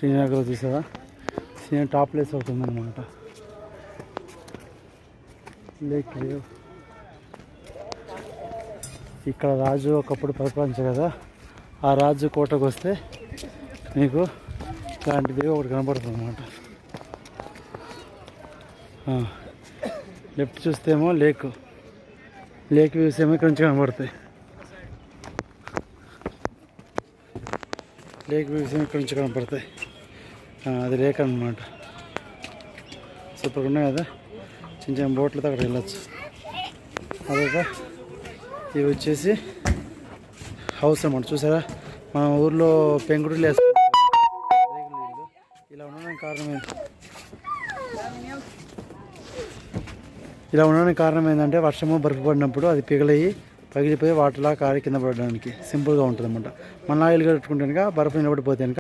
శ్రీనగర్ చూసారా, Srinagar top place అవుతుందన్నమాట. Lake view. ఇక్కడ రాజు ఒకప్పుడు పరిపాలించారు కదా, ఆ రాజు కోటకు వస్తే మీకు ఇలాంటి వ్యూ ఒకటి కనపడుతుంది అన్నమాట. లెఫ్ట్ చూస్తేమో లేక్ వ్యూస్ ఏమో ఇక్కడ నుంచి కనబడతాయి. లేక్ వ్యూస్ ఏమో ఇక్కడ నుంచి కనపడతాయి. అది లేక్ అన్నమాట. సూపర్గా ఉన్నాయి కదా, చిన్న చిన్న బోట్లతో అక్కడ వెళ్ళచ్చు. అదొక ఇవి వచ్చేసి హౌస్ అన్నమాట. చూసారా, మన ఊర్లో పెంకుటిల్లు వేసుకుంటారు. ఇలా ఉండడానికి కారణం ఏంటంటే వర్షము బర్ఫ్ పడినప్పుడు అది పగిలిపోయి వాటర్లా కారి కింద పడడానికి సింపుల్గా ఉంటుంది అన్నమాట. మన ఇల్లు కట్టుకుంటే కనుక బర్ఫ్ నిలబడిపోతే కనుక